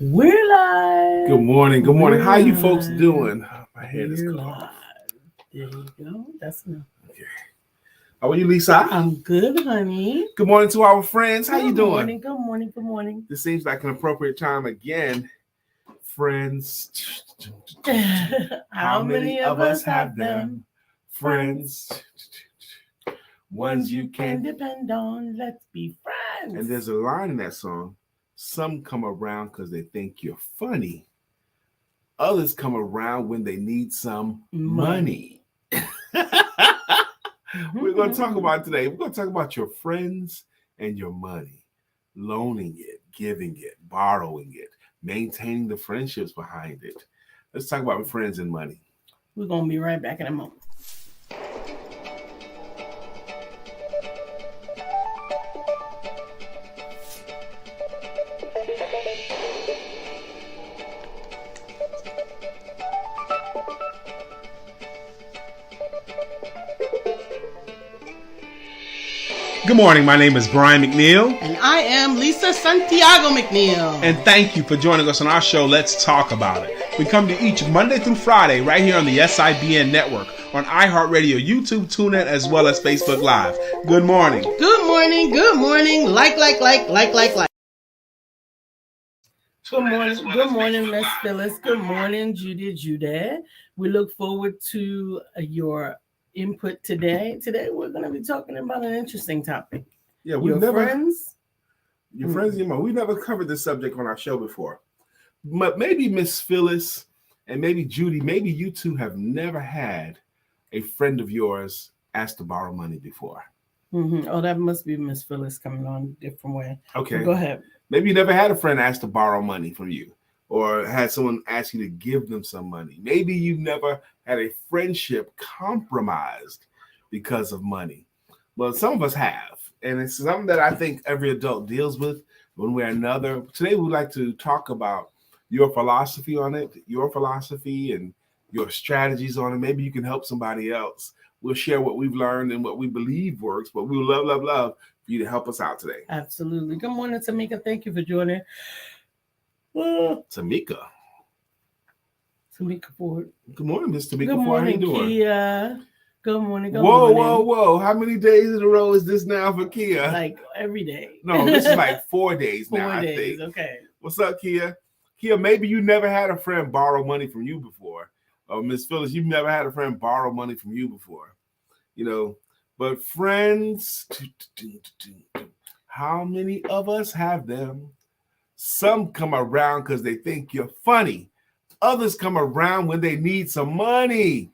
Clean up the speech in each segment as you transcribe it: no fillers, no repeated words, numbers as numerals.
We're live. Good morning. Good morning. How you folks live. doing? My head is We're cold. live. There you go. That's enough. Okay. How are you, Lisa? I'm good, honey. Good morning to our friends. How you doing? Morning, good morning. Good morning. This seems like an appropriate time again. Friends. How many of us have them? Friends. Ones you can depend on. Let's be friends. And there's a line in that song. Some come around because they think you're funny. Others come around when they need some money. We're going to talk about today. We're going to talk about your friends and your money. Loaning it, giving it, borrowing it, maintaining the friendships behind it. Let's talk about friends and money. We're going to be right back in a moment. Good morning, my name is Brian McNeill. And I am Lisa Santiago McNeill. And thank you for joining us on our show, Let's Talk About It. We come to each Monday through Friday right here on the SIBN network, on iHeartRadio, YouTube, TuneIn, as well as Facebook Live. Good morning. Good morning, good morning. Like. Good morning, Miss Phyllis. Good morning, Judy. We look forward to your input today. Today we're going to be talking about an interesting topic. Yeah, Your friends and your money. We never covered this subject on our show before. But maybe Miss Phyllis and maybe Judy, maybe you two have never had a friend of yours ask to borrow money before. Mm-hmm. Oh, that must be Miss Phyllis coming on a different way. Okay. Well, go ahead. Maybe you never had a friend ask to borrow money from you, or had someone ask you to give them some money. Maybe you've never had a friendship compromised because of money. Well, some of us have, and it's something that I think every adult deals with one way or another. Today, we'd like to talk about your philosophy on it, your philosophy and your strategies on it. Maybe you can help somebody else. We'll share what we've learned and what we believe works, but we would love for you to help us out today. Absolutely. Good morning, Tamika. Thank you for joining. Tamika Ford. Good morning, Miss Tamika Ford. How you doing? Kia. Good morning. Whoa. How many days in a row is this now for Kia? Like every day. No, this is like 4 days now, 4 days, I think. Okay. What's up, Kia? Kia, maybe you never had a friend borrow money from you before. Miss Phyllis, you've never had a friend borrow money from you before. But friends, how many of us have them? Some come around because they think you're funny. Others come around when they need some money.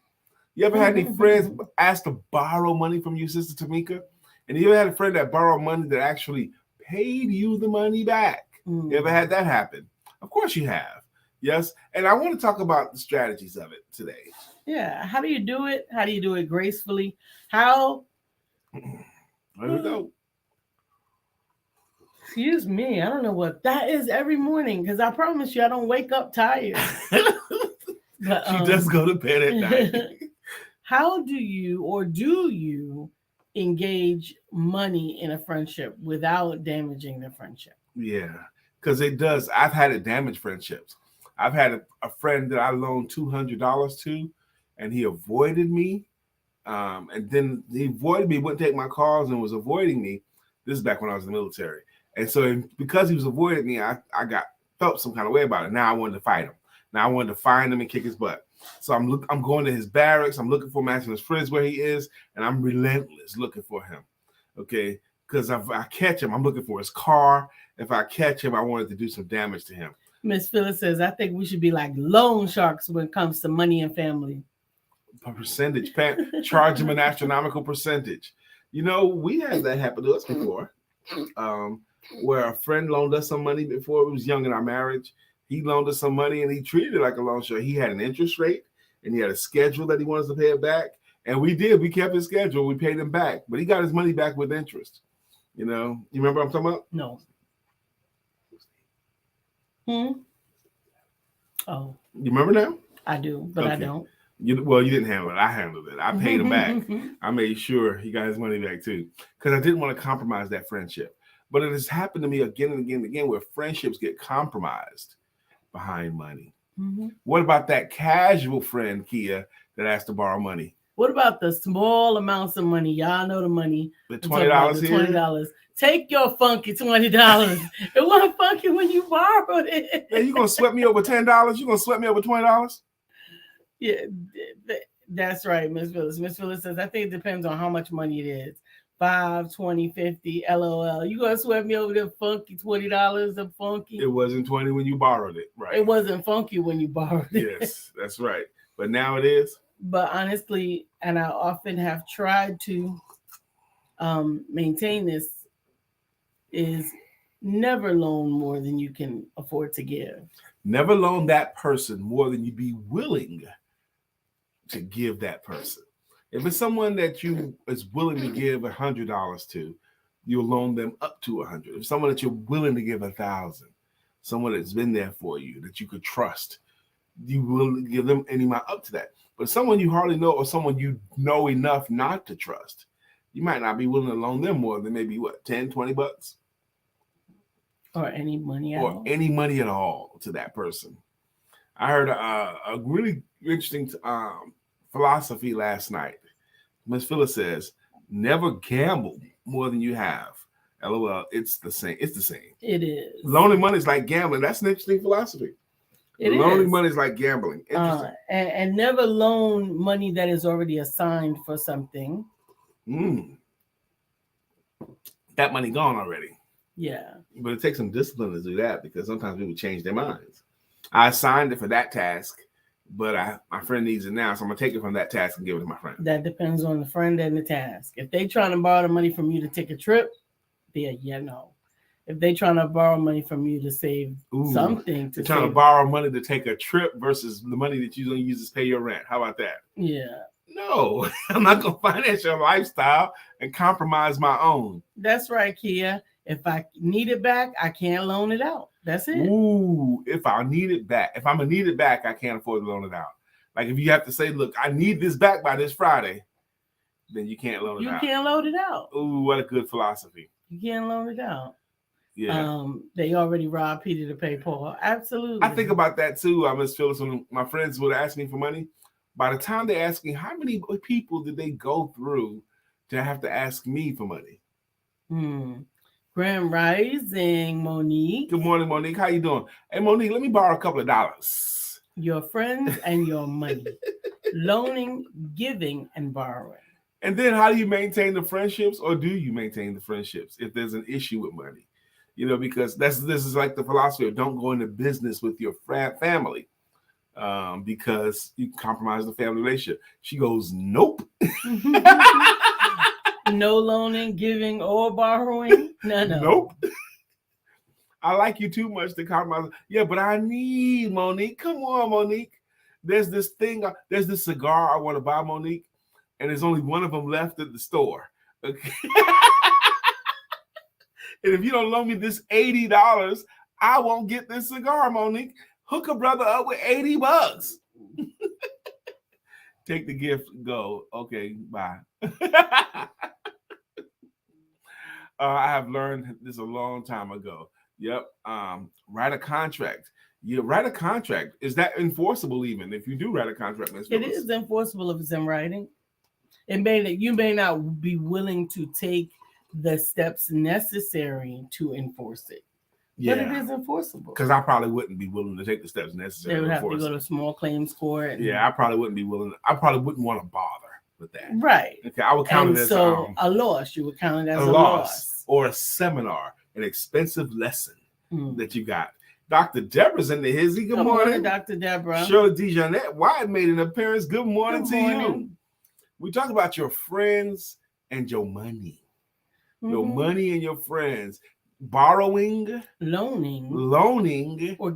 You ever had any friends ask to borrow money from you, Sister Tamika? And you ever had a friend that borrowed money that actually paid you the money back? You ever had that happen? Of course you have. Yes. And I want to talk about the strategies of it today. Yeah. How do you do it? How do you do it gracefully? How? There we go. Excuse me. I don't know what that is every morning, because I promise you I don't wake up tired. But, she does go to bed at night. How do you engage money in a friendship without damaging the friendship? Yeah, because it does. I've had it damage friendships. I've had a friend that I loaned $200 to, and he avoided me. And then he avoided me, wouldn't take my calls, and was avoiding me. This is back when I was in the military. And so because he was avoiding me, I felt some kind of way about it. Now I wanted to fight him. Now I wanted to find him and kick his butt. So I'm going to his barracks. I'm looking for him, asking his friends where he is, and I'm relentless looking for him. Okay, because if I catch him, I'm looking for his car. If I catch him, I wanted to do some damage to him. Miss Phyllis says, I think we should be like loan sharks when it comes to money and family. A percentage, charge him an astronomical percentage. We had that happen to us before, where a friend loaned us some money before. We was young in our marriage. He loaned us some money, and he treated it like a loan shark. He had an interest rate, and he had a schedule that he wanted us to pay it back. And we did. We kept his schedule. We paid him back, but he got his money back with interest. You remember what I'm talking about? No. Oh. You remember now? I do, but okay. I don't. You didn't handle it. I handled it. I paid him back. I made sure he got his money back too, because I didn't want to compromise that friendship. But it has happened to me again and again and again, where friendships get compromised behind money. Mm-hmm. What about that casual friend, Kia, that asked to borrow money? What about the small amounts of money? Y'all know the money. The $20 here? $20. Take your funky $20. It wasn't funky when you borrowed it. Hey, you gonna sweat me over $10? You gonna sweat me over $20? Yeah, that's right, Miss Phyllis. Miss Phyllis says, I think it depends on how much money it is. 5, 20, 50, LOL. You gonna sweat me over the funky $20 of funky? It wasn't 20 when you borrowed it, right? It wasn't funky when you borrowed it. Yes, that's right. But now it is. But honestly, and I often have tried to maintain this, is never loan more than you can afford to give. Never loan that person more than you'd be willing to give that person. If it's someone that you is willing to give $100 to, you'll loan them up to $100. If someone that you're willing to give $1,000, someone that's been there for you that you could trust, you will give them any amount up to that. But someone you hardly know or someone you know enough not to trust, you might not be willing to loan them more than maybe what, 10, 20 bucks? Or any money at or all. any money at all to that person. I heard a really interesting philosophy last night. Miss Phyllis says, never gamble more than you have. LOL, it's the same. It's the same. It is. Loaning money is like gambling. That's an interesting philosophy. Loaning money is like gambling. Interesting. And never loan money that is already assigned for something. That money gone already. Yeah. But it takes some discipline to do that because sometimes people change their minds. I assigned it for that task, but my friend needs it now, so I'm going to take it from that task and give it to my friend. That depends on the friend and the task. If they trying to borrow the money from you to take a trip, no. If they trying to borrow money from you to save something. They're trying to borrow money to take a trip versus the money that you're going to use to pay your rent. How about that? Yeah. No, I'm not going to finance your lifestyle and compromise my own. That's right, Kia. If I need it back, I can't loan it out. That's it. Ooh, if I need it back. If I'm going to need it back, I can't afford to loan it out. Like if you have to say, look, I need this back by this Friday, then you can't loan it out. You can't loan it out. Ooh, what a good philosophy. You can't loan it out. Yeah. They already robbed Peter to pay Paul. Absolutely. I think about that too. Miss Phyllis, when my friends would ask me for money, by the time they ask me, how many people did they go through to have to ask me for money? Grand Rising, Monique. Good morning, Monique. How you doing? Hey, Monique, let me borrow a couple of dollars. Your friends and your money. Loaning, giving, and borrowing. And then how do you maintain the friendships, or do you maintain the friendships if there's an issue with money? You know, because this is like the philosophy of don't go into business with your family because you compromise the family relationship. She goes, nope. No loaning, giving, or borrowing. No. Nope. I like you too much to compromise. Yeah, but I need Monique. Come on, Monique. There's this cigar I want to buy, Monique, and there's only one of them left at the store. Okay. And if you don't loan me this $80, I won't get this cigar, Monique. Hook a brother up with $80. Take the gift, go. Okay, bye. I have learned this a long time ago. Yep. Write a contract. You write a contract. Is that enforceable even if you do write a contract, Ms. It Phyllis? is enforceable if it's in writing. You may not be willing to take the steps necessary to enforce it. Yeah. But it is enforceable. Because I probably wouldn't be willing to take the steps necessary. They would to have to enforce go it. to small claims court. Yeah, I probably wouldn't be willing. I probably wouldn't want to bother with that. Right. Okay, I would count And it as so a loss. You would count it as a loss. Or a seminar, an expensive lesson that you got. Dr. Deborah's in the hizzy. Good morning, Dr. Deborah. Shirley DeJohnette White made an appearance. Good morning to you. We talk about your friends and your money. Your money and your friends. Borrowing, loaning, or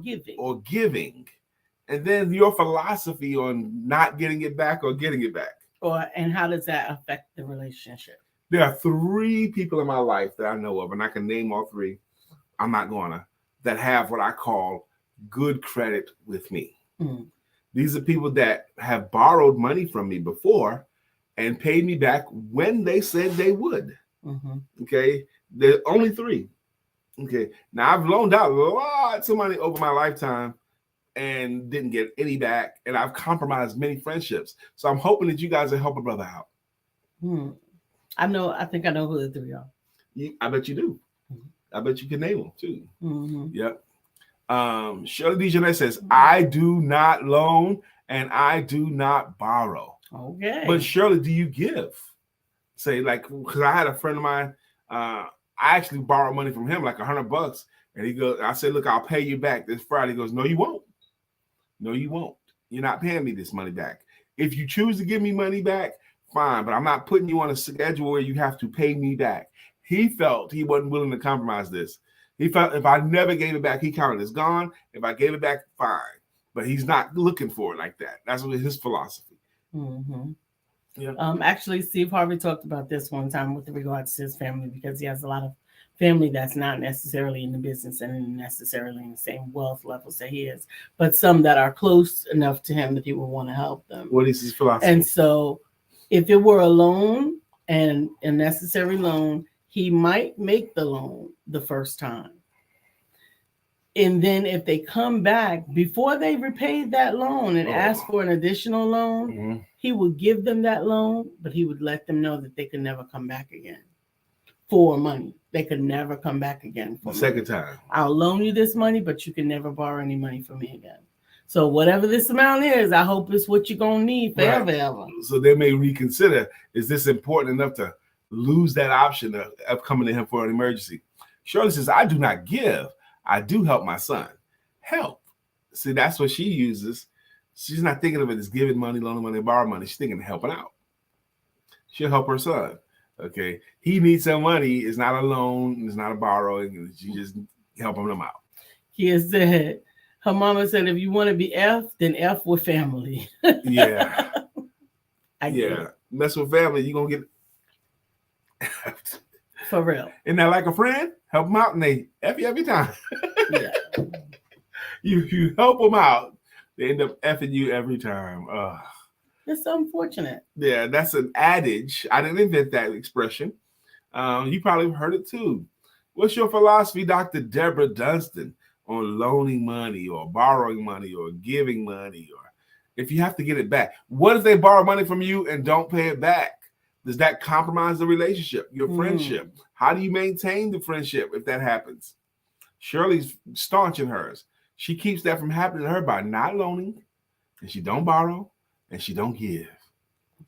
giving. And then your philosophy on not getting it back or getting it back. And how does that affect the relationship? There are 3 people in my life that I know of, and I can name all 3. I'm not gonna, that have what I call good credit with me. These are people that have borrowed money from me before and paid me back when they said they would. Okay, there are only 3. Okay, now I've loaned out lots of money over my lifetime, and didn't get any back. And I've compromised many friendships. So I'm hoping that you guys will help a brother out. I think I know who the three are. I bet you do. I bet you can name them too. Yep. Shirley DeJournette says, I do not loan and I do not borrow. Okay. But Shirley, do you give? Say, like, because I had a friend of mine, I actually borrowed money from him, like $100. And he goes, I said, look, I'll pay you back this Friday. He goes, no, you won't. No, you won't. You're not paying me this money back. If you choose to give me money back, fine, but I'm not putting you on a schedule where you have to pay me back. He felt he wasn't willing to compromise this. He felt if I never gave it back, he counted as gone. If I gave it back, fine. But he's not looking for it like that. That's his philosophy. Yeah. Actually, Steve Harvey talked about this one time with regards to his family, because he has a lot of family that's not necessarily in the business and necessarily in the same wealth levels that he is, but some that are close enough to him that he would want to help them. What is his philosophy? And so if it were a loan and a necessary loan, he might make the loan the first time. And then if they come back before they repaid that loan and ask for an additional loan, he would give them that loan, but he would let them know that they could never come back again for money. They could never come back again for the second time. I'll loan you this money, but you can never borrow any money from me again. So whatever this amount is, I hope it's what you're going to need forever. Ever. So they may reconsider, is this important enough to lose that option of coming to him for an emergency? Shirley says, I do not give. I do help my son. Help. See, that's what she uses. She's not thinking of it as giving money, loaning money, borrowing money. She's thinking of helping out. She'll help her son. Okay. He needs some money. It's not a loan. It's not a borrowing. She just helping him out. He said, her mama said, if you want to be F, then F with family. Yeah. Yeah. Mess with family, you're going to get for real. Isn't that like a friend? Help them out and they F you every time. Yeah. You help them out, they end up effing you every time. It's unfortunate. Yeah, that's an adage. I didn't invent that expression. You probably heard it too. What's your philosophy, Dr. Deborah Dunstan, on loaning money or borrowing money or giving money, or if you have to get it back? What if they borrow money from you and don't pay it back? Does that compromise the relationship, your friendship? How do you maintain the friendship if that happens? Shirley's staunch in hers. She keeps that from happening to her by not loaning, and she don't borrow, and she don't give.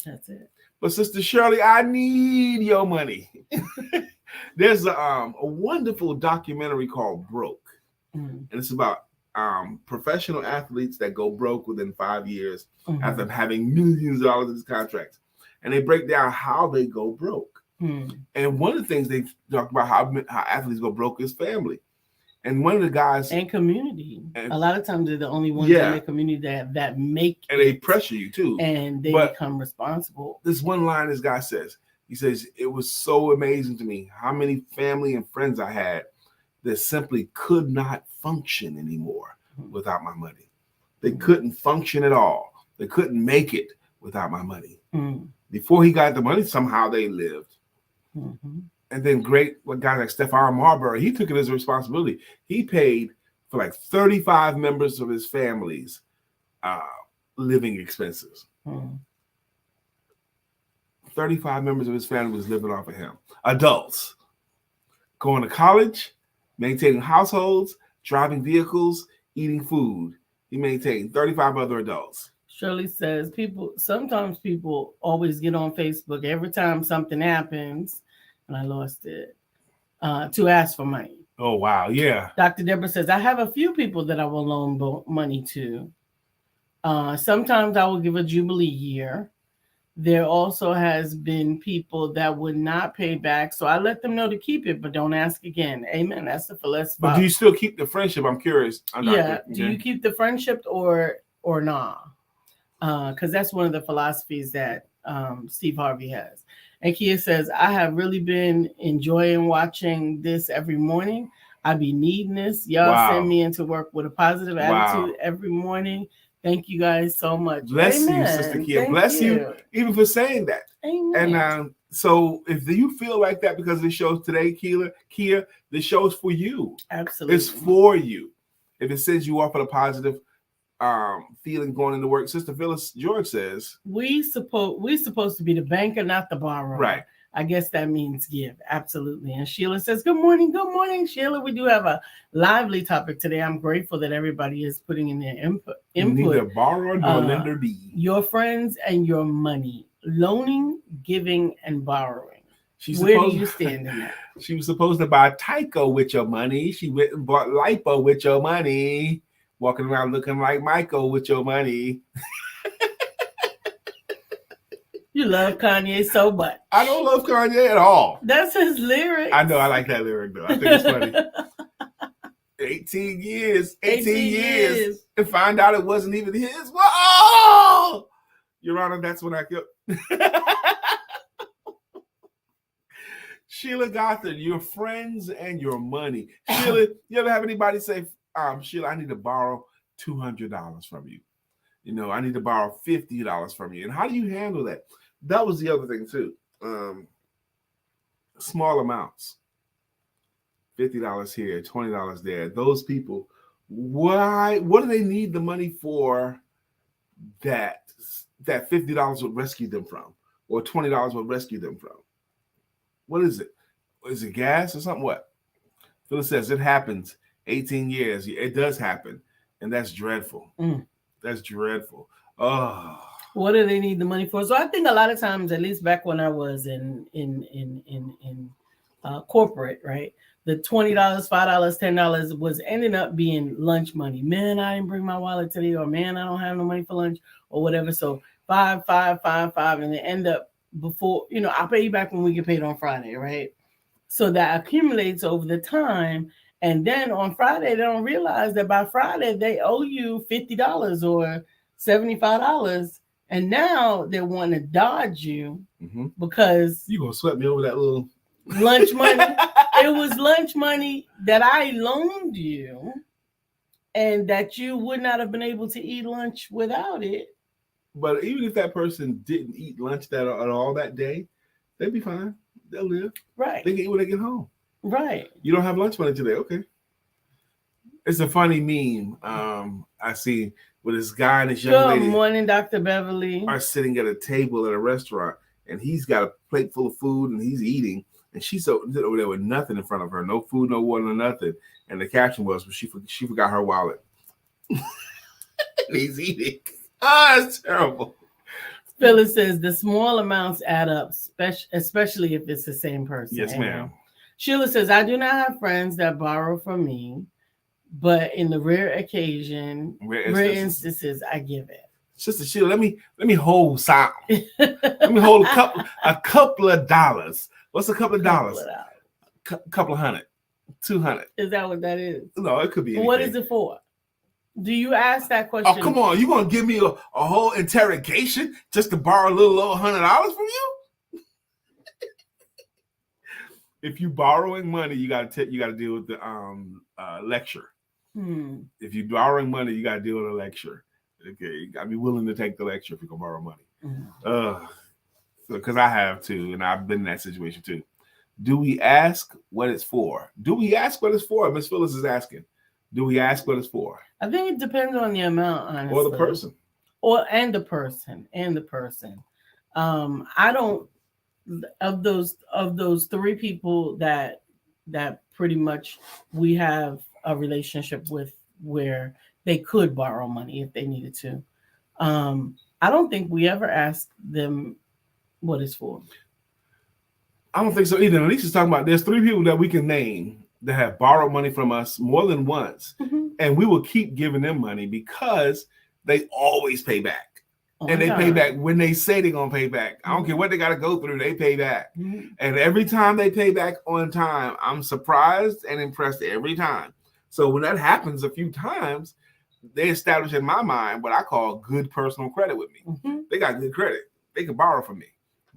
That's it. But Sister Shirley, I need your money. There's a wonderful documentary called Broke, and it's about professional athletes that go broke within 5 years after having millions of dollars in these contracts. And they break down how they go broke. And one of the things they talk about how athletes go broke is family. And one of the guys and community. A lot of times they're the only ones in the community that make and they pressure you too. And they become responsible. This one line this guy says, he says, it was so amazing to me how many family and friends I had that simply could not function anymore without my money. They couldn't function at all. They couldn't make it without my money. Before he got the money, somehow they lived. And then guys like Stephon Marbury, he took it as a responsibility. He paid for like 35 members of his family's living expenses. 35 members of his family was living off of him. Adults going to college, maintaining households, driving vehicles, eating food. He maintained 35 other adults. Shirley says sometimes people always get on Facebook every time something happens, and I lost it, to ask for money. Oh, wow. Yeah. Dr. Deborah says, I have a few people that I will loan money to. Sometimes I will give a Jubilee year. There also has been people that would not pay back, so I let them know to keep it, but don't ask again. Amen. That's the philosophy. But do you still keep the friendship? I'm curious. Do you keep the friendship or not? Because that's one of the philosophies that Steve Harvey has. And Kia says, I have really been enjoying watching this every morning. I be needing this. Y'all send me into work with a positive attitude every morning. Thank you guys so much. Bless you, Sister Kia. Bless you even for saying that. Amen. And so if you feel like that because of the show today, Kia, the show is for you. Absolutely. It's for you. If it sends you off on a positive, feeling going into work. Sister Phyllis George says, we supposed to be the banker, not the borrower. Right. I guess that means give. Absolutely. And Sheila says, good morning. Good morning, Sheila. We do have a lively topic today. I'm grateful that everybody is putting in their input. Neither borrower nor lender be. Your friends and your money. Loaning, giving, and borrowing. Where do you stand in that? She was supposed to buy Tyco with your money. She went and bought Lipo with your money. Walking around looking like Michael with your money. You love Kanye so much. I don't love Kanye at all. That's his lyric. I know. I like that lyric, though. I think it's funny. 18 years. 18 years. And find out it wasn't even his. Whoa! Your Honor, that's when I killed. Sheila Gothard, your friends and your money. Sheila, you ever have anybody say, Sheila, I need to borrow $200 from you. You know, I need to borrow $50 from you. And how do you handle that? That was the other thing, too. Small amounts. $50 here, $20 there. Those people, what do they need the money for that $50 would rescue them from? Or $20 would rescue them from? What is it? Is it gas or something? What? Phyllis says, it happens. 18 years. It does happen. And that's dreadful. That's dreadful. Oh. What do they need the money for? So I think a lot of times, at least back when I was in corporate, right? The $20, $5, $10 was ending up being lunch money. Man, I didn't bring my wallet today, or man, I don't have no money for lunch, or whatever. So $5, and they end up before, I'll pay you back when we get paid on Friday, right? So that accumulates over the time. And then on Friday, they don't realize that by Friday, they owe you $50 or $75. And now they want to dodge you because you going to sweat me over that little lunch money. It was lunch money that I loaned you and that you would not have been able to eat lunch without it. But even if that person didn't eat lunch at all that day, they'd be fine. They'll live. Right. They can eat when they get home. Right. You don't have lunch money today. Okay. It's a funny meme I see where this guy and this young lady. Good morning, Dr. Beverly. Are sitting at a table at a restaurant, and he's got a plate full of food, and he's eating, and she's over there with nothing in front of her, no food, no water, no nothing. And the caption was, she forgot her wallet. And he's eating. It's terrible. Phyllis says the small amounts add up, especially if it's the same person. Yes, ma'am. Sheila says, I do not have friends that borrow from me, but in the rare instances, I give it. Sister Sheila, let me hold some. Let me hold a couple of dollars. What's a couple of dollars? Couple of hundred, 200. Is that what that is? No, it could be anything. What is it for? Do you ask that question? Oh, come on. You going to give me a whole interrogation just to borrow a little over $100 from you? If you borrowing money, you got to deal with the lecture. If you're borrowing money, you got to deal with a lecture. Okay, you got to be willing to take the lecture if you're going to borrow money. Because I have too, and I've been in that situation too. Do we ask what it's for? Do we ask what it's for? Miss Phyllis is asking. Do we ask what it's for? I think it depends on the amount, honestly. Or the person. And the person. I don't, of those three people that pretty much we have a relationship with where they could borrow money if they needed to. I don't think we ever asked them what it's for. I don't think so either. Alicia's talking about there's three people that we can name that have borrowed money from us more than once, and we will keep giving them money because they always pay back. And they pay back when they say they're going to pay back. I don't care what they got to go through, they pay back. And every time they pay back on time, I'm surprised and impressed every time. So when that happens a few times, they establish in my mind what I call good personal credit with me. They got good credit. They can borrow from me,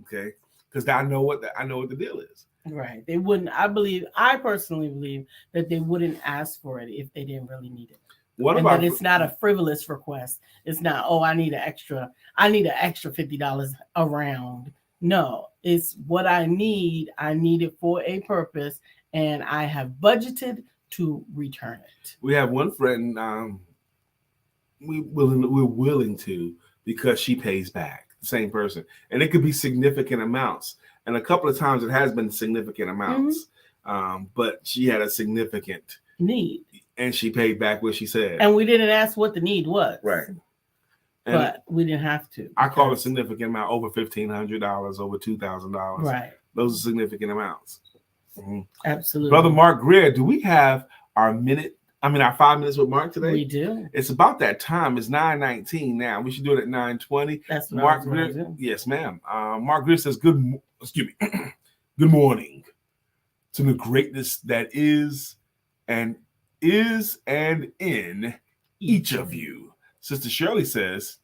okay? Because I know what the deal is. Right. They wouldn't. I personally believe that they wouldn't ask for it if they didn't really need it. What about that it's not a frivolous request? It's not, I need an extra $50 around. No, it's what I need. I need it for a purpose, and I have budgeted to return it. We have one friend, we're willing to, because she pays back, the same person, and it could be significant amounts. And a couple of times it has been significant amounts, but she had a significant need, and she paid back what she said. And we didn't ask what the need was, right? But we didn't have to. I call it a significant amount, over $1,500, over $2,000. Right. Those are significant amounts. Absolutely. Brother Mark Greer, do we have our 5 minutes with Mark today? We do. It's about that time. It's 9:19 now. We should do it at 9:20. That's what Mark Greer. Yes, ma'am. Mark Greer says, good morning to the greatness that is and in each of you. Sister Shirley says,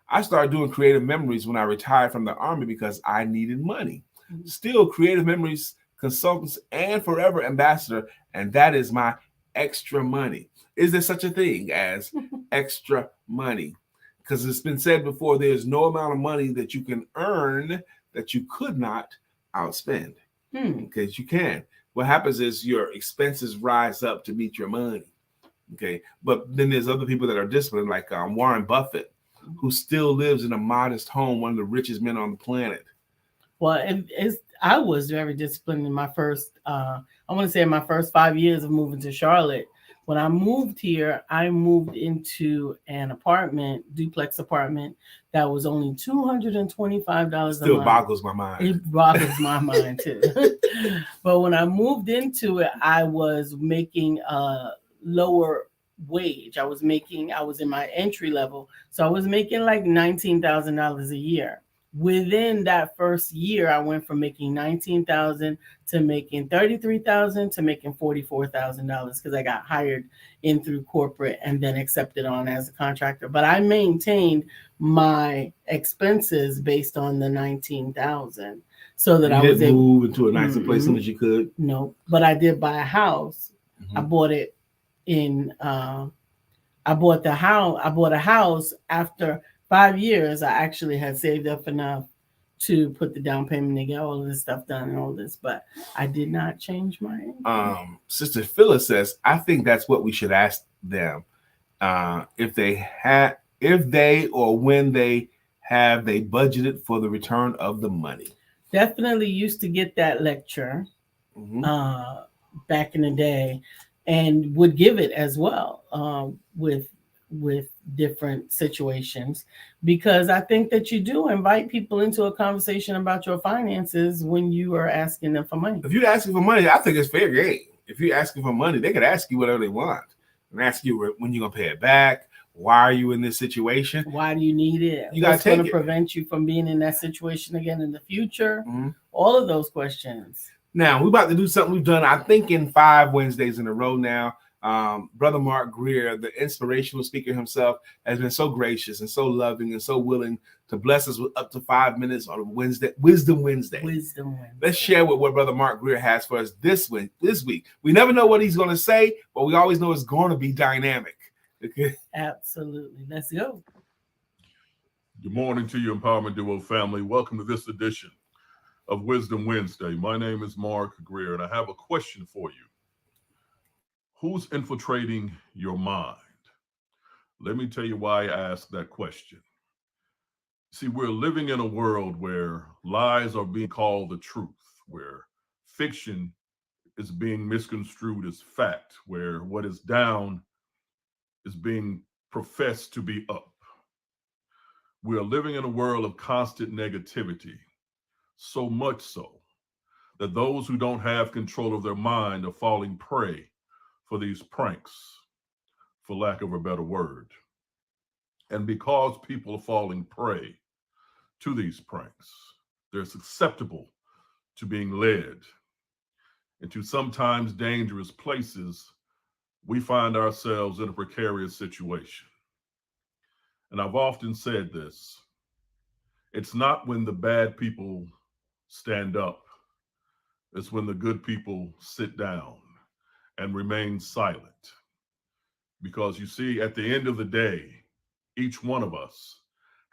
I started doing creative memories when I retired from the Army because I needed money. Still creative memories consultants and forever ambassador, and that is my extra money. Is there such a thing as extra money? Because it's been said before, there's no amount of money that you can earn that you could not outspend. Because you can. What happens is your expenses rise up to meet your money. Okay, but then there's other people that are disciplined, like Warren Buffett, who still lives in a modest home, one of the richest men on the planet. Well, I was very disciplined in my first, I want to say in my first 5 years of moving to Charlotte. When I moved here, I moved into an duplex apartment that was only $225 a month. Still boggles my mind. It boggles my mind too. But when I moved into it, I was making a lower wage. I was in my entry level. So I was making like $19,000 a year. Within that first year, I went from making $19,000 to making $33,000 to making $44,000 because I got hired in through corporate and then accepted on as a contractor. But I maintained my expenses based on the $19,000, so that I was able to move into a nicer place as soon as you could. No, but I did buy a house. I bought it in. I bought a house after 5 years. I actually had saved up enough to put the down payment to get all of this stuff done and all this, but I did not change my income. Sister Phyllis says, I think that's what we should ask them. If they or when they budgeted for the return of the money. Definitely used to get that lecture back in the day, and would give it as well with different situations, because I think that you do invite people into a conversation about your finances when you are asking them for money. If you're asking for money, I think it's fair game. If you're asking for money, they could ask you whatever they want and ask you when you're going to pay it back. Why are you in this situation? Why do you need it? You got to prevent you from being in that situation again in the future? All of those questions. Now, we're about to do something we've done, I think, in 5 Wednesdays in a row now. Brother Mark Greer, the inspirational speaker himself, has been so gracious and so loving and so willing to bless us with up to 5 minutes on Wisdom Wednesday. Let's share what Brother Mark Greer has for us this week. We never know what he's going to say, but we always know it's going to be dynamic. Okay? Absolutely. Let's go. Good morning to you, Empowerment Duo family. Welcome to this edition of Wisdom Wednesday. My name is Mark Greer, and I have a question for you. Who's infiltrating your mind? Let me tell you why I asked that question. See, we're living in a world where lies are being called the truth, where fiction is being misconstrued as fact, where what is down is being professed to be up. We are living in a world of constant negativity, so much so that those who don't have control of their mind are falling prey for these pranks, for lack of a better word. And because people are falling prey to these pranks, they're susceptible to being led into sometimes dangerous places. We find ourselves in a precarious situation. And I've often said this, it's not when the bad people stand up, it's when the good people sit down and remain silent. Because you see, at the end of the day, each one of us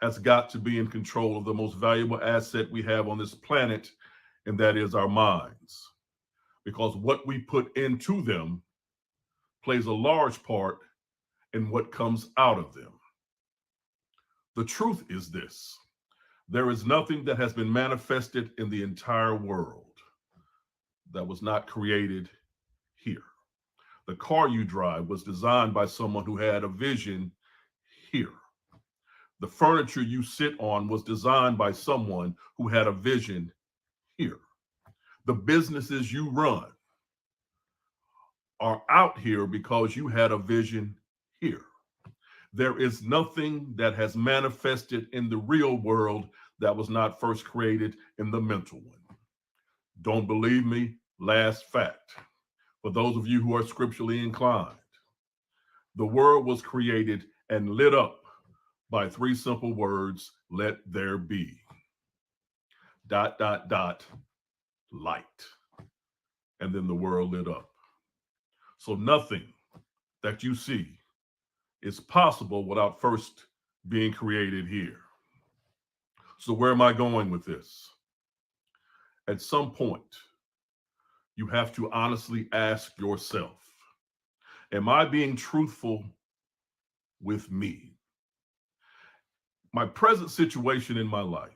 has got to be in control of the most valuable asset we have on this planet, and that is our minds. Because what we put into them plays a large part in what comes out of them. The truth is this: there is nothing that has been manifested in the entire world that was not created here. The car you drive was designed by someone who had a vision here. The furniture you sit on was designed by someone who had a vision here. The businesses you run are out here because you had a vision here. There is nothing that has manifested in the real world that was not first created in the mental one. Don't believe me? Last fact. For those of you who are scripturally inclined, the world was created and lit up by three simple words: let there be. ... light. And then the world lit up. So nothing that you see is possible without first being created here. So where am I going with this? At some point, you have to honestly ask yourself, am I being truthful with me? My present situation in my life,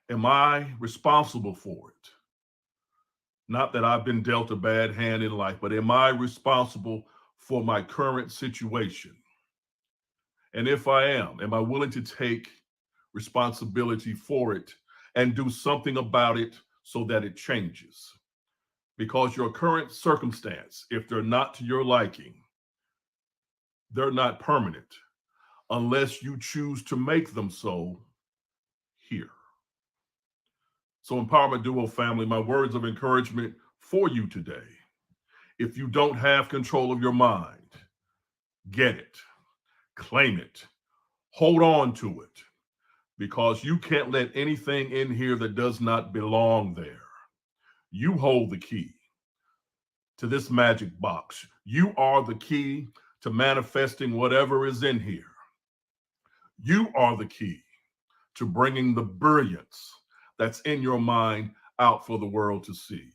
am I responsible for it? Not that I've been dealt a bad hand in life, but am I responsible for my current situation? And if I am I willing to take responsibility for it and do something about it so that it changes? Because your current circumstance, if they're not to your liking, they're not permanent unless you choose to make them so here. So Empowerment Duo family, my words of encouragement for you today: if you don't have control of your mind, get it, claim it, hold on to it, because you can't let anything in here that does not belong there. You hold the key to this magic box. You are the key to manifesting whatever is in here. You are the key to bringing the brilliance that's in your mind out for the world to see.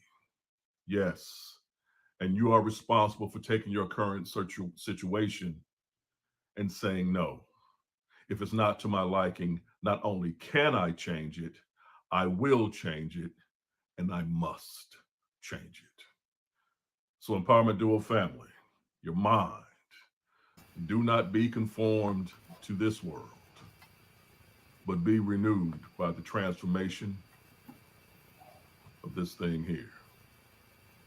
Yes, and you are responsible for taking your current situation and saying no. If it's not to my liking, not only can I change it, I will change it, and I must change it. So Empowerment Duo family, your mind, do not be conformed to this world, but be renewed by the transformation of this thing here.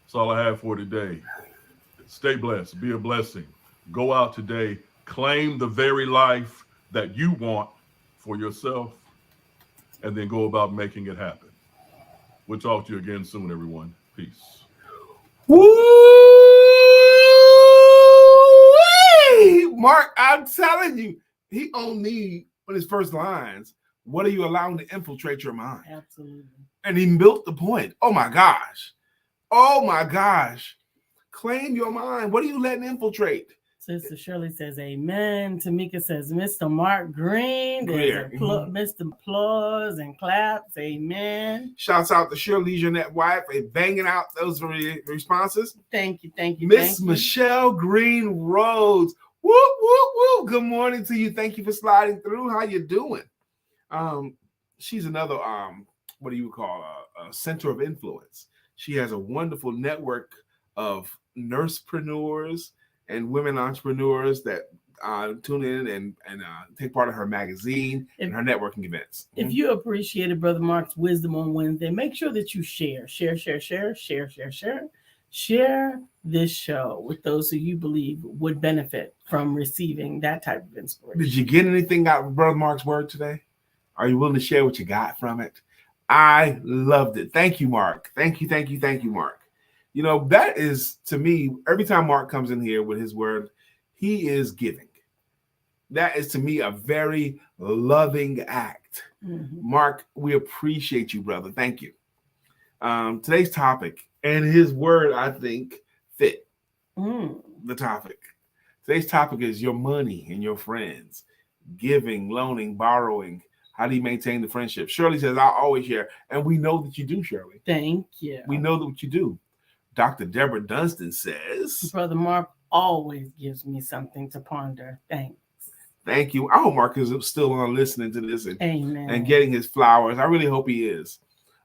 That's all I have for today. Stay blessed, be a blessing. Go out today, claim the very life that you want for yourself, and then go about making it happen. We'll talk to you again soon, everyone. Peace. Woo! Mark, I'm telling you, he on me on his first lines. What are you allowing to infiltrate your mind? Absolutely. And he built the point. Oh my gosh. Oh my gosh. Claim your mind. What are you letting infiltrate? Sister Shirley says amen. Tamika says Mr. Mark Green. There's Mr. Applause and claps. Amen. Shouts out to Shirley Jeanette White for banging out those responses. Thank you. Miss Michelle Green Rhodes. Woo, woo, woo. Good morning to you. Thank you for sliding through. How you doing? She's another what do you call a center of influence. She has a wonderful network of nursepreneurs and women entrepreneurs that tune in and take part of her magazine and her networking events. If you appreciated Brother Mark's wisdom on Wednesday, make sure that you share this show with those who you believe would benefit from receiving that type of inspiration. Did you get anything out of Brother Mark's word today? Are you willing to share what you got from it? I loved it. Thank you, Mark. Thank you, Mark. You know, that is, to me, every time Mark comes in here with his word, he is giving. That is, to me, a very loving act. Mm-hmm. Mark, we appreciate you, brother. Thank you. Today's topic and his word, I think, fit the topic. Today's topic is your money and your friends. Giving, loaning, borrowing. How do you maintain the friendship? Shirley says, I'll always share. And we know that you do, Shirley. Thank you. We know that you do. Dr. Deborah Dunstan says, Brother Mark always gives me something to ponder. Thanks. Thank you. I hope Marcus is still on listening to this Amen. and getting his flowers. I really hope he is.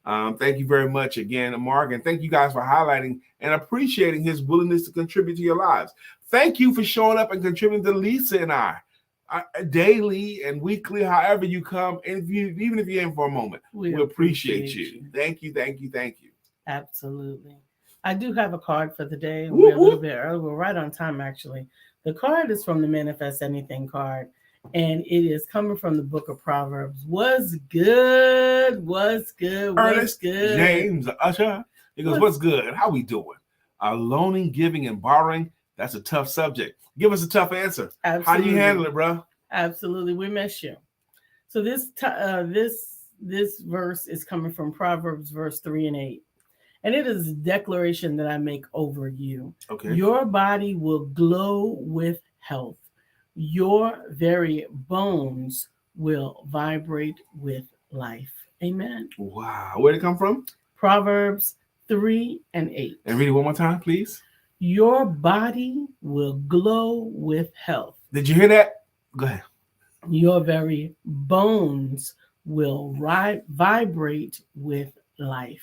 Thank you very much again, Mark. And thank you guys for highlighting and appreciating his willingness to contribute to your lives. Thank you for showing up and contributing to Lisa and I daily and weekly, however you come. And even if you're in for a moment, we appreciate you. Thank you. Thank you. Thank you. Absolutely. I do have a card for the day. We're a little bit early. We're right on time, actually. The card is from the Manifest Anything card, and it is coming from the book of Proverbs. What's good? What's good? What's good? James Usher. He goes, what's good? How we doing? Loaning, giving, and borrowing. That's a tough subject. Give us a tough answer. Absolutely. How do you handle it, bro? Absolutely. We miss you. So this verse is coming from Proverbs verse 3 and 8. And it is a declaration that I make over you. Okay. Your body will glow with health. Your very bones will vibrate with life. Amen. Wow. Where did it come from? Proverbs 3 and 8. And read it one more time, please. Your body will glow with health. Did you hear that? Go ahead. Your very bones will vibrate with life.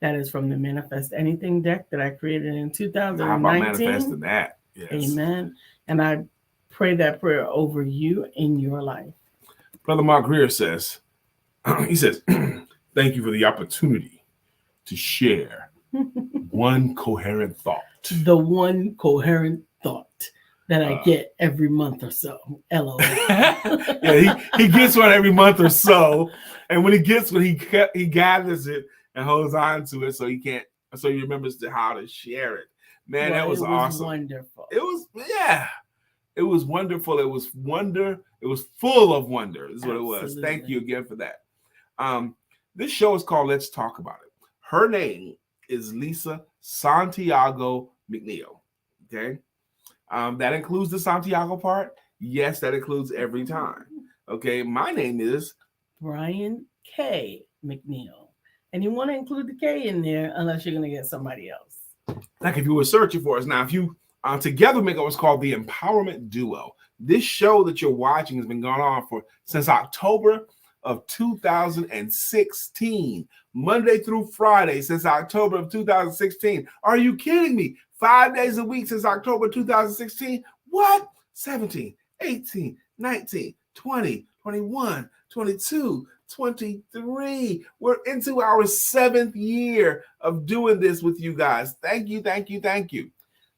That is from the Manifest Anything deck that I created in 2019. How about manifesting that? Yes. Amen. And I pray that prayer over you in your life. Brother Mark Greer says, he says, thank you for the opportunity to share one coherent thought. The one coherent thought that I get every month or so. LOL. Yeah, he gets one every month or so. And when he gets one, he gathers it and holds on to it so he remembers how to share it. Man, that was awesome. Wonderful. It was wonderful. It was wonder. It was full of wonder, is what it was. Thank you again for that. This show is called Let's Talk About It. Her name is Lisa Santiago McNeill. Okay. That includes the Santiago part. Yes, that includes every time. Okay. My name is Brian K. McNeill. And you want to include the K in there unless you're going to get somebody else. Like if you were searching for us. Now, if you together make what's called the Empowerment Duo. This show that you're watching has been going on since October of 2016. Monday through Friday since October of 2016. Are you kidding me? 5 days a week since October 2016? What? 17, 18, 19, 20, 21, 22, 23. We're into our 7th year of doing this with you guys. Thank you, thank you, thank you.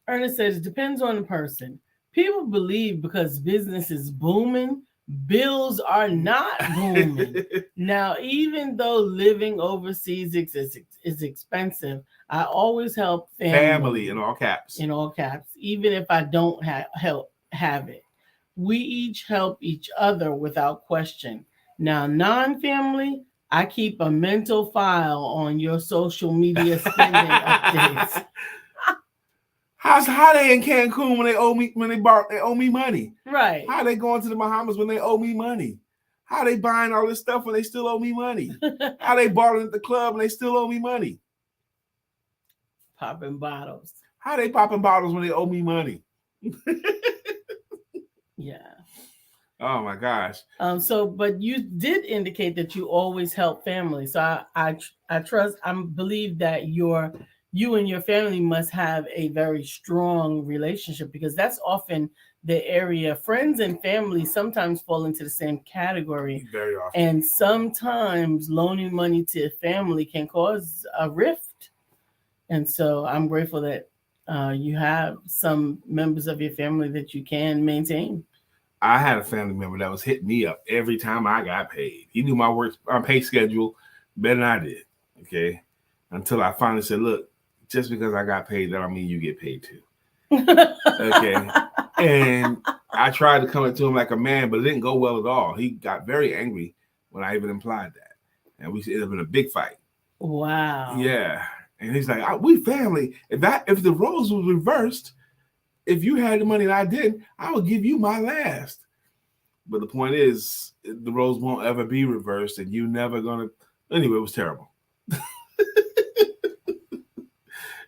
Ernest says it depends on the person. People believe because business is booming, bills are not booming. Now, even though living overseas is expensive, I always help family in all caps. In all caps, even if I don't have it. We each help each other without question. Now, non-family, I keep a mental file on your social media spending updates. How they in Cancun when they owe me money? Right. How they going to the Bahamas when they owe me money? How they buying all this stuff when they still owe me money? How they balling at the club and they still owe me money? Popping bottles. How they popping bottles when they owe me money? Yeah. Oh my gosh. But you did indicate that you always help family. So I believe that you and your family must have a very strong relationship, because that's often the area. Friends and family sometimes fall into the same category. Very often. And sometimes loaning money to family can cause a rift. And so I'm grateful that you have some members of your family that you can maintain. I had a family member that was hitting me up every time I got paid. He knew my pay schedule better than I did. Okay. Until I finally said, look, just because I got paid, that don't mean you get paid too. Okay. And I tried to come to him like a man, but it didn't go well at all. He got very angry when I even implied that. And we ended up in a big fight. Wow. Yeah. And he's like, we family. If the roles was reversed, if you had the money and I didn't, I would give you my last. But the point is, the roles won't ever be reversed, and you never gonna. Anyway, it was terrible.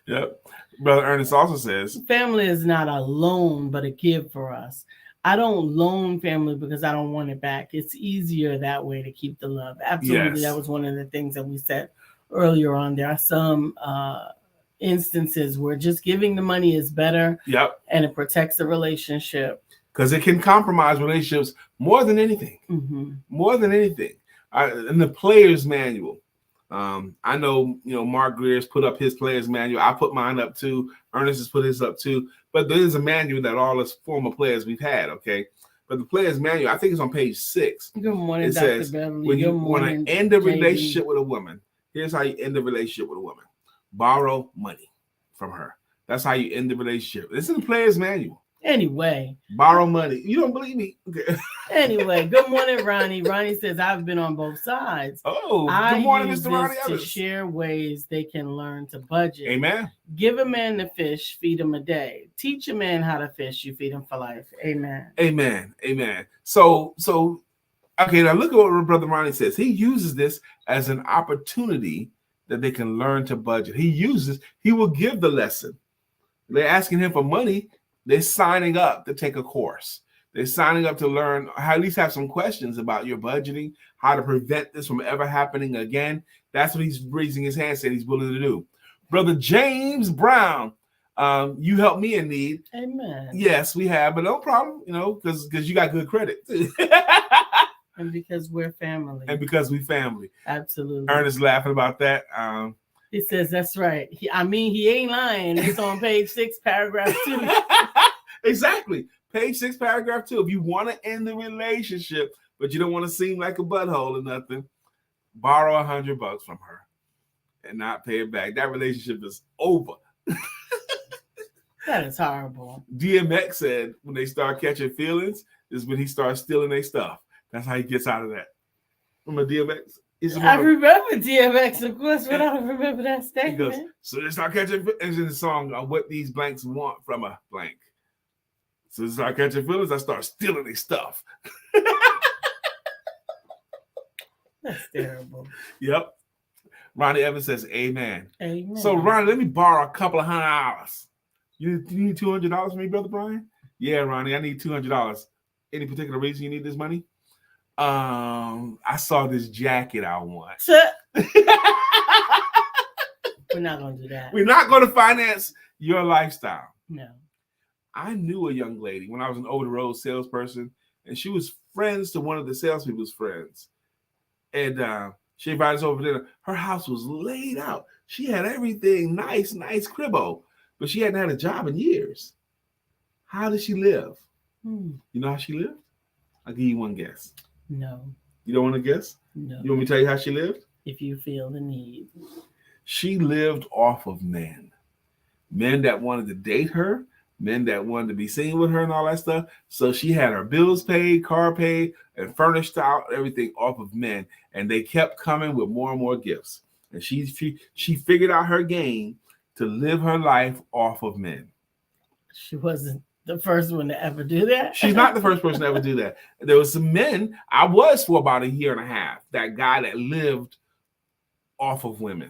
Yep. Brother Ernest also says, family is not a loan, but a gift for us. I don't loan family because I don't want it back. It's easier that way to keep the love. Absolutely. Yes. That was one of the things that we said earlier on. There are some instances where just giving the money is better. Yep. And it protects the relationship. Because it can compromise relationships more than anything. Mm-hmm. More than anything. In the player's manual, I know, Mark Greer's put up his player's manual. I put mine up too. Ernest has put his up too. But there is a manual that all us former players we've had, okay? But the player's manual, I think it's on page 6. Good morning, it Dr. says, Beverly. when you want to end a JD. relationship with a woman, here's how you end a relationship with a woman. Borrow money from her. That's how you end the relationship. It's in the player's manual. Anyway. Borrow money. You don't believe me? Okay. Anyway, good morning, Ronnie. Ronnie says, I've been on both sides. Oh, good morning, Mr. Ronnie to Evans. share ways they can learn to budget. Amen. Give a man the fish, feed him a day. Teach a man how to fish, you feed him for life. Amen. Amen. Amen. So, okay, now look at what Brother Ronnie says. He uses this as an opportunity that they can learn to budget. He will give the lesson. They're asking him for money. They're signing up to take a course. They're signing up to learn, at least have some questions about your budgeting, how to prevent this from ever happening again. That's what he's raising his hand, saying he's willing to do. Brother James Brown, you helped me in need. Amen. Yes, we have, but no problem, because you got good credit. And because we're family. And because we family. Absolutely. Ernest laughing about that. He says, that's right. He ain't lying. It's on page 6, paragraph 2. Exactly. Page 6, paragraph 2. If you want to end the relationship, but you don't want to seem like a butthole or nothing, borrow $100 from her and not pay it back. That relationship is over. That is horrible. DMX said when they start catching feelings is when he starts stealing their stuff. That's how he gets out of that. Remember DMX? I remember DMX, of course, but I don't remember that statement. He goes, so they start catching, it's in the song, what these blanks want from a blank. So they start catching feelings, I start stealing their stuff. That's terrible. Yep. Ronnie Evans says, amen. Amen. So, Ronnie, let me borrow a couple of $100. You need $200 from me, Brother Brian? Yeah, Ronnie, I need $200. Any particular reason you need this money? I saw this jacket I want. We're not going to do that. We're not going to finance your lifestyle. No. I knew a young lady when I was an over-the-road salesperson, and she was friends to one of the salespeople's friends. And she invited us over to dinner. Her house was laid out. She had everything nice cribbo, but she hadn't had a job in years. How did she live? You know how she lived? I'll give you one guess. No. You don't want to guess? No. You want me to tell you how she lived? If you feel the need. She lived off of men. Men that wanted to date her, men that wanted to be seen with her and all that stuff. So she had her bills paid, car paid, and furnished out everything off of men. And they kept coming with more and more gifts. And she figured out her game to live her life off of men. She wasn't the first one to ever do that. She's not the first person to ever do that. There was some men, I was for about a year and a half, that guy that lived off of women.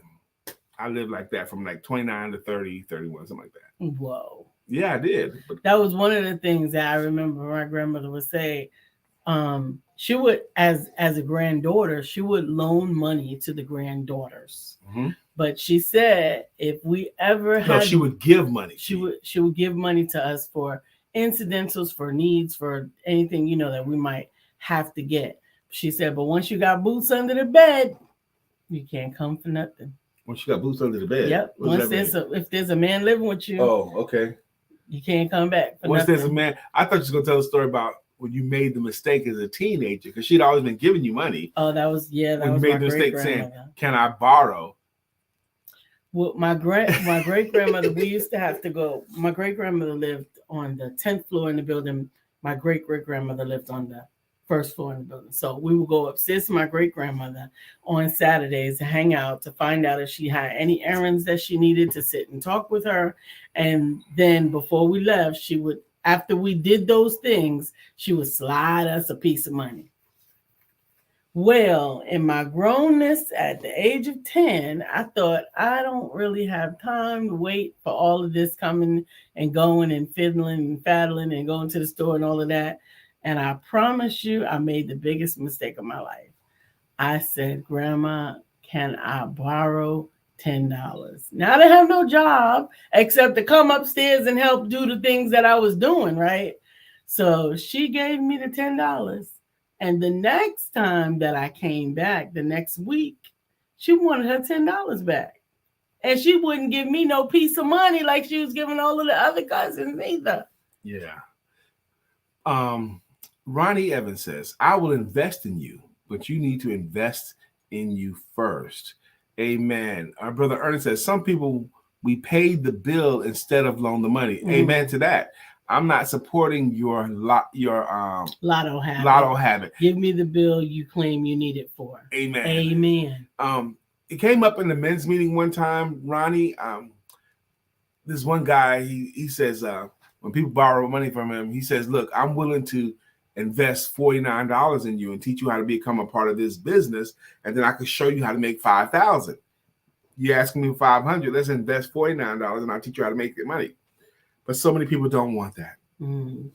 I lived like that from like 29 to 30, 31, something like that. Whoa. Yeah, I did. But that was one of the things that I remember my grandmother would say. She would, as a granddaughter, she would loan money to the granddaughters. Mm-hmm. But she said if we ever had, she would give money. She would give money to us for incidentals, for needs, for anything that we might have to get. She said, but once you got boots under the bed, you can't come for nothing. Once you got boots under the bed. Yep. If there's a man living with you. Oh, okay. You can't come back. Once there's a man, I thought you were gonna tell a story about when you made the mistake as a teenager, because she'd always been giving you money. Oh, that was when you made the mistake saying, "Can I borrow?" Well, my great grandmother, we used to have to go. My great grandmother lived on the 10th floor in the building. My great grandmother lived on the first floor in the building. So we would go upstairs to my great grandmother on Saturdays to hang out, to find out if she had any errands that she needed, to sit and talk with her. And then before we left, she would, after we did those things, she would slide us a piece of money. Well, in my grownness at the age of 10, I thought I don't really have time to wait for all of this coming and going and fiddling and faddling and going to the store and all of that. And I promise you, I made the biggest mistake of my life. I said, Grandma, can I borrow $10? Now I didn't have no job except to come upstairs and help do the things that I was doing, right? So she gave me the $10. And the next time that I came back, the next week, she wanted her $10 back. And she wouldn't give me no piece of money like she was giving all of the other cousins either. Yeah. Ronnie Evans says, I will invest in you, but you need to invest in you first. Amen. Our brother Ernest says, some people, we paid the bill instead of loan the money. Mm-hmm. Amen to that. I'm not supporting your lotto habit. Give me the bill you claim you need it for. Amen. Amen. It came up in the men's meeting one time, Ronnie. This one guy, he says, when people borrow money from him, he says, look, I'm willing to invest $49 in you and teach you how to become a part of this business, and then I can show you how to make $5,000. You're asking me $500. Let's invest $49, and I'll teach you how to make the money. But so many people don't want that. Mm.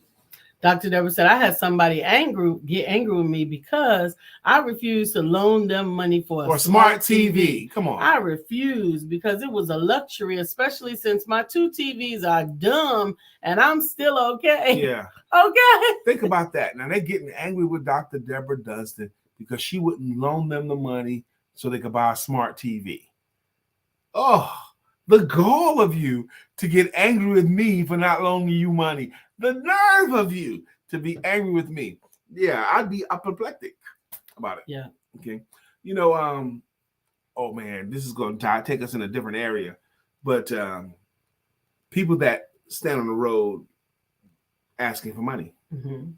Dr. Deborah said, I had somebody get angry with me because I refused to loan them money for a smart TV. Come on. I refused because it was a luxury, especially since my 2 TVs are dumb and I'm still okay. Yeah. Okay. Think about that. Now they're getting angry with Dr. Deborah Dunstan because she wouldn't loan them the money so they could buy a smart TV. Oh, the gall of you to get angry with me for not loaning you money. The nerve of you to be angry with me. Yeah, I'd be apoplectic about it. Yeah. Okay. You know, oh man, this is going to take us in a different area. But people that stand on the road asking for money. Mm-hmm.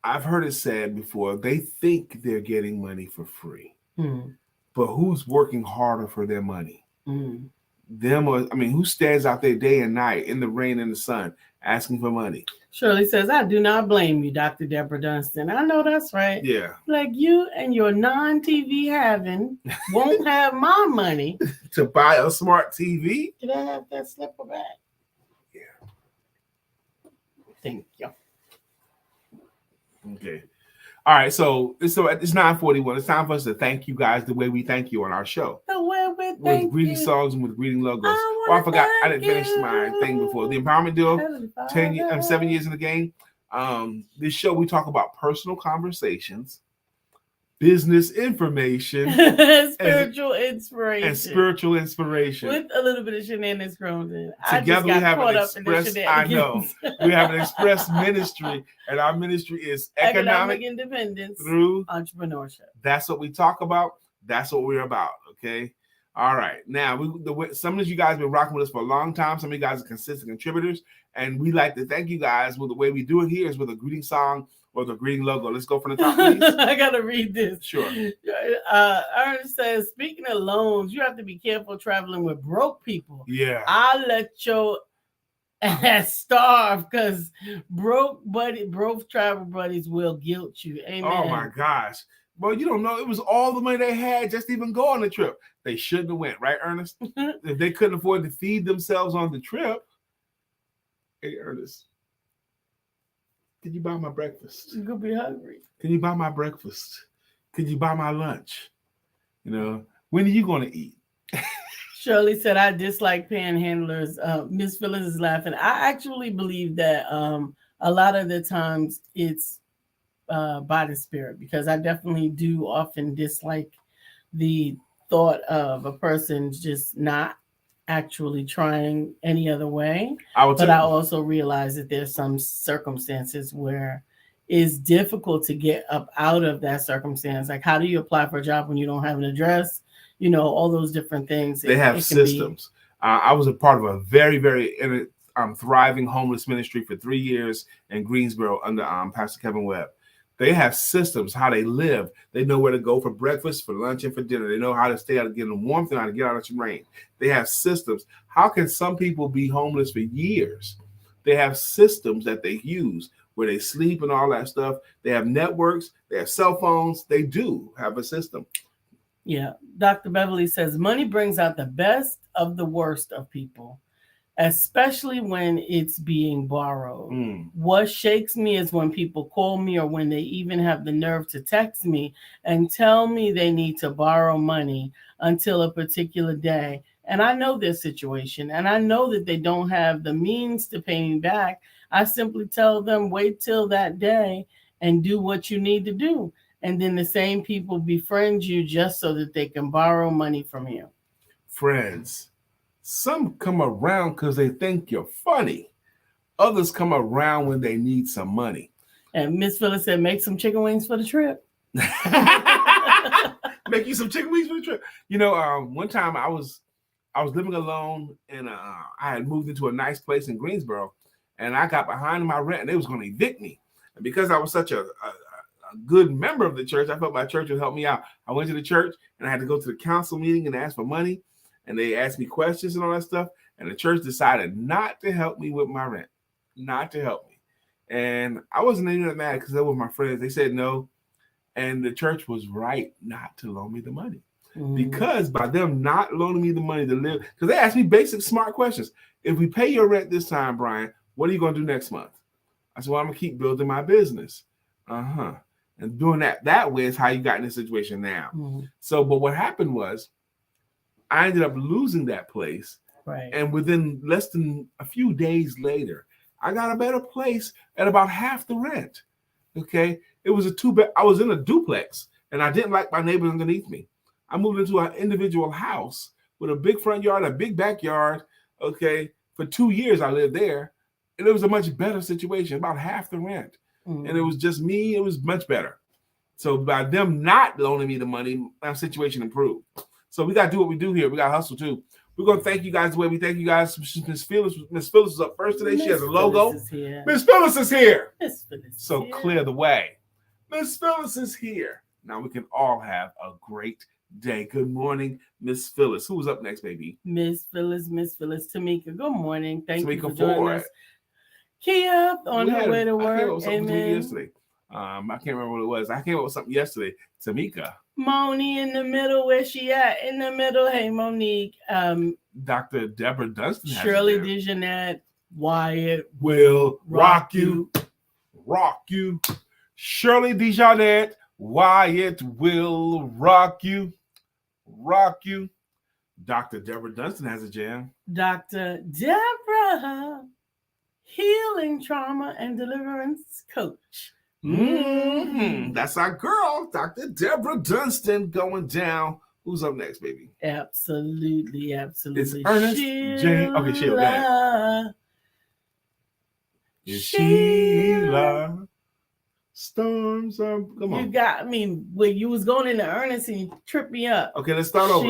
I've heard it said before, they think they're getting money for free. Mm-hmm. But who's working harder for their money? Mm-hmm. Who stands out there day and night in the rain and the sun asking for money? Shirley says, I do not blame you, Dr. Deborah Dunstan. I know that's right. Yeah. Like you and your non-TV having won't have my money to buy a smart TV. Can I have that slipper back? Yeah. Thank you. Okay. All right, so it's 9:41. It's time for us to thank you guys the way we thank you on our show. The way we thank you. With greeting songs and with greeting logos. I forgot, I didn't finish my thing before. The Empowerment Duo, 7 years in the game. This show, we talk about personal conversations, business information, spiritual inspiration. And spiritual inspiration. With a little bit of shenanigans thrown in. Together we have an express, I know. We have an express ministry, and our ministry is economic independence through entrepreneurship. That's what we talk about. That's what we're about. Okay. All right. Now, some of you guys have been rocking with us for a long time. Some of you guys are consistent contributors, and we like to thank you guys. Well, the way we do it here is with a greeting song or the greeting logo. Let's go from the top, please. I gotta read this. Sure. Ernest says, speaking of loans, you have to be careful traveling with broke people. Yeah. I'll let your ass starve because broke travel buddies will guilt you. Amen. Oh my gosh. Well, you don't know. It was all the money they had just to even go on the trip. They shouldn't have went, right, Ernest? If they couldn't afford to feed themselves on the trip. Hey, Ernest, can you buy my breakfast? You're going to be hungry. Can you buy my breakfast? Can you buy my lunch? You know, when are you going to eat? Shirley said, I dislike panhandlers. Miss Phyllis is laughing. I actually believe that a lot of the times it's by the spirit, because I definitely do often dislike the thought of a person just not actually trying any other way. I also realize that there's some circumstances where it's difficult to get up out of that circumstance. Like, how do you apply for a job when you don't have an address? You know, all those different things. They have systems. I was a part of a very, very thriving homeless ministry for 3 years in Greensboro under Pastor Kevin Webb. They have systems, how they live. They know where to go for breakfast, for lunch, and for dinner. They know how to stay out of getting warmth and how to get out of some rain. They have systems. How can some people be homeless for years? They have systems that they use where they sleep and all that stuff. They have networks. They have cell phones. They do have a system. Yeah. Dr. Beverly says money brings out the best of the worst of people, especially when it's being borrowed. What shakes me is when people call me or when they even have the nerve to text me and tell me they need to borrow money until a particular day. And I know their situation and I know that they don't have the means to pay me back. I simply tell them, wait till that day and do what you need to do. And then the same people befriend you just so that they can borrow money from you. Friends, some come around because they think you're funny. Others come around when they need some money. And Miss Phyllis said, make some chicken wings for the trip. Make you some chicken wings for the trip. You know, one time I was living alone and I had moved into a nice place in Greensboro and I got behind in my rent and they was going to evict me. And because I was such a good member of the church, I felt my church would help me out. I went to the church and I had to go to the council meeting and ask for money. And they asked me questions and all that stuff. And the church decided not to help me with my rent, not to help me. And I wasn't even that mad because they were my friends. They said no. And the church was right not to loan me the money. Because by them not loaning me the money to live, because they asked me basic smart questions. If we pay your rent this time, Brian, what are you going to do next month? I said, well, I'm going to keep building my business. And doing that way is how you got in this situation now. So, but what happened was I ended up losing that place. Right. And within less than a few days later, I got a better place at about half the rent. Okay. It was a 2-bed. I was in a duplex and I didn't like my neighbors underneath me. I moved into an individual house with a big front yard, a big backyard. Okay. For 2 years, I lived there. And it was a much better situation, about half the rent. And it was just me. It was much better. So by them not loaning me the money, my situation improved. So we got to do what we do here. We got to hustle too. We're going to thank you guys the way we thank you guys. Miss Phyllis is up first today. She has a logo. Miss Phyllis is here. So clear the way. Miss Phyllis is here. Now we can all have a great day. Good morning, Miss Phyllis. Who's up next, baby? Miss Phyllis, Tamika. Good morning. Thank you for Tamika joining us. Kia on her way to work. Amen. Yesterday. I can't remember what it was. I came up with something yesterday. Tamika. Moni in the middle. Where she at? In the middle. Hey, Monique. Dr. Deborah Dunstan. Shirley DeJeanette. Wyatt will rock you. Rock you. Shirley DeJeanette. Wyatt will rock you. Rock you. Dr. Deborah Dunstan has a jam. Dr. Deborah, healing trauma and deliverance coach. That's our girl, Dr. Deborah Dunstan, going down. Who's up next, baby? Absolutely. It's Ernest James. Okay, Sheila. Sheila. Storms are. Come on. You got me. When you was going into Ernest and you tripped me up. Okay, let's start over.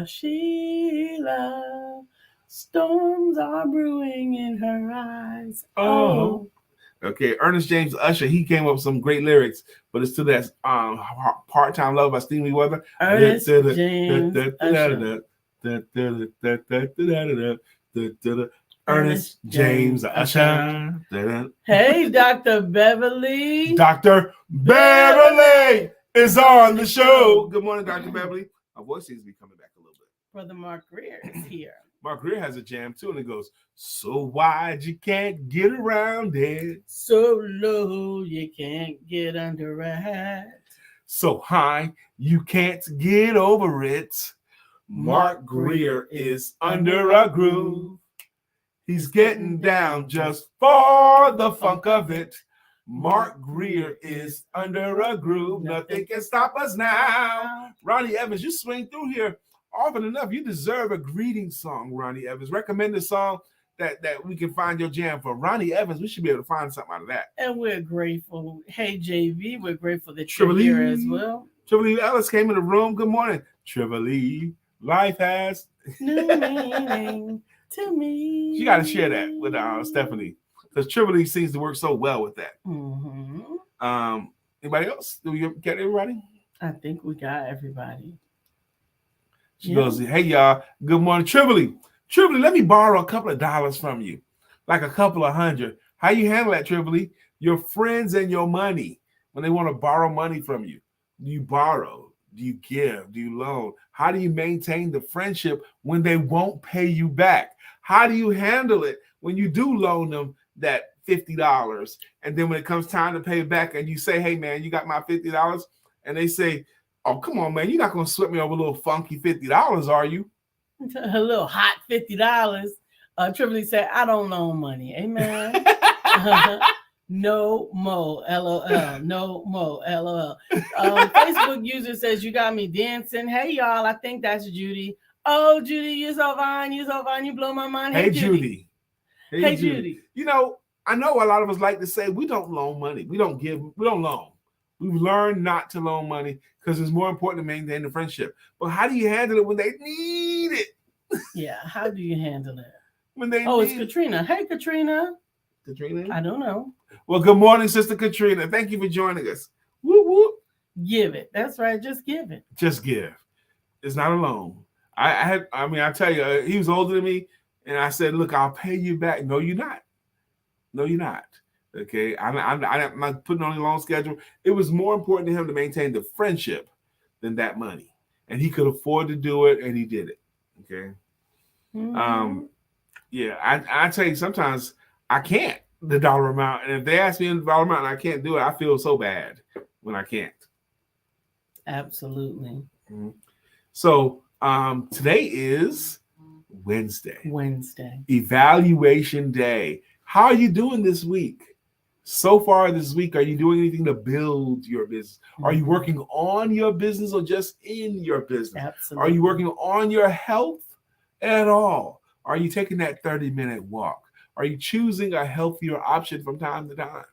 Sheila. Storms are brewing in her eyes. Oh. Okay, Ernest James Usher, he came up with some great lyrics, but it's to that Part-Time Love by Steamy Weather. Ernest James Usher. Ernest James Usher. Hey, Dr. Beverly. Dr. Beverly is on the show. Good morning, Dr. Beverly. My voice seems to be coming back a little bit. Brother Mark Greer is here. Mark Greer has a jam too, and it goes, so wide you can't get around it. So low you can't get under a hat. So high you can't get over it. Mark Greer is under a groove. He's getting down just for the funk of it. Mark Greer is under a groove. Nothing can stop us now. Ronnie Evans, you swing through here often enough. You deserve a greeting song, Ronnie Evans. Recommend a song that we can find your jam for. Ronnie Evans, we should be able to find something out of that. And we're grateful. Hey, JV, we're grateful that you're here as well. Trivoli Ellis came in the room. Good morning. Trivoli, life has new meaning to me. You got to share that with Stephanie, because Trivoli seems to work so well with that. Anybody else? Do we get everybody? I think we got everybody. She goes, hey, y'all. Good morning, Trivoli. Tripoli, let me borrow a couple of dollars from you, like a couple of hundred. How you handle that, Tripoli? Your friends and your money, when they want to borrow money from you, do you borrow? Do you give? Do you loan? How do you maintain the friendship when they won't pay you back? How do you handle it when you do loan them that $50, and then when it comes time to pay it back and you say, hey, man, you got my $50? And they say, oh, come on, man, you're not going to sweat me over a little funky $50, are you? A little hot $50. Tripoli said, I don't loan money. Amen. No mo, LOL. No mo, LOL. Facebook user says, you got me dancing. Hey, y'all, I think that's Judy. Oh, Judy, you're so fine. You're so fine. You blow my mind. Hey, Judy. Hey, Judy. You know, I know a lot of us like to say we don't loan money. We don't give. We don't loan. We've learned not to loan money because it's more important to maintain the friendship. But how do you handle it when they need it? Yeah, how do you handle it? When they it's Katrina. Hey, Katrina. Katrina? I don't know. Well, good morning, Sister Katrina. Thank you for joining us. Whoop, whoop. Give it. That's right. Just give it. Just give. It's not a loan. I tell you, he was older than me, and I said, look, I'll pay you back. No, you're not. No, you're not. Okay, I'm not putting on a loan schedule. It was more important to him to maintain the friendship than that money, and he could afford to do it, and he did it. Okay. Mm-hmm. Yeah, I tell you, sometimes I can't the dollar amount, and if they ask me the dollar amount and I can't do it, I feel so bad when I can't. Absolutely. Mm-hmm. So today is Wednesday. Evaluation day. How are you doing this week? So far this week, are you doing anything to build your business? Are you working on your business or just in your business? Absolutely. Are you working on your health at all? Are you taking that 30-minute walk? Are you choosing a healthier option from time to time?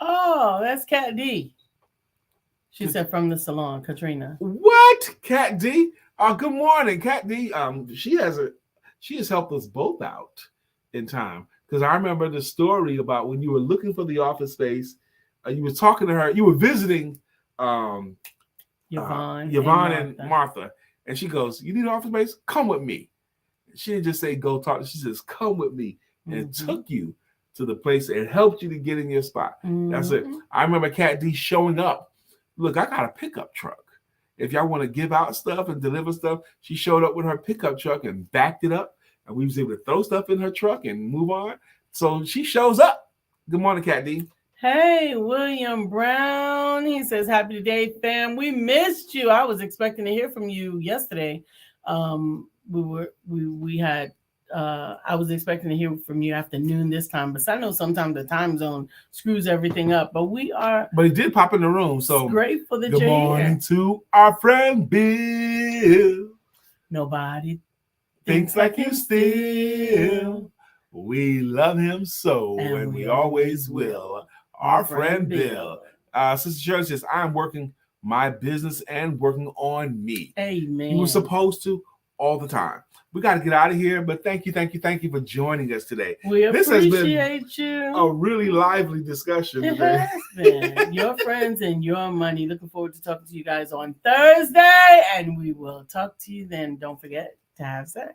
Oh, that's Kat D. She said from the salon, Katrina. What? Kat D? Good morning, Kat D. She has helped us both out in time. Because I remember the story about when you were looking for the office space, you were talking to her, you were visiting Yvonne and Martha. And she goes, you need an office space? Come with me. She didn't just say go talk. She says, come with me. And it took you to the place and helped you to get in your spot. That's it. I remember Kat D showing up. Look, I got a pickup truck. If y'all want to give out stuff and deliver stuff, she showed up with her pickup truck and backed it up. And we was able to throw stuff in her truck and move on. So she shows up. Good morning, Kat D. Hey, William Brown. He says, happy day, fam. We missed you. I was expecting to hear from you yesterday. I was expecting to hear from you afternoon this time, but I know sometimes the time zone screws everything up. But he did pop in the room. So grateful that good you're morning here. To our friend Bill. Nobody thinks like you still. We love him so, and we always will. Our friend Bill. Sister Shirley says, I'm working my business and working on me. Amen. You were supposed to all the time. We got to get out of here, but thank you for joining us today. We appreciate you. A really lively discussion it today. Has been. Your friends and your money. Looking forward to talking to you guys on Thursday, and we will talk to you then. Don't forget to have sex.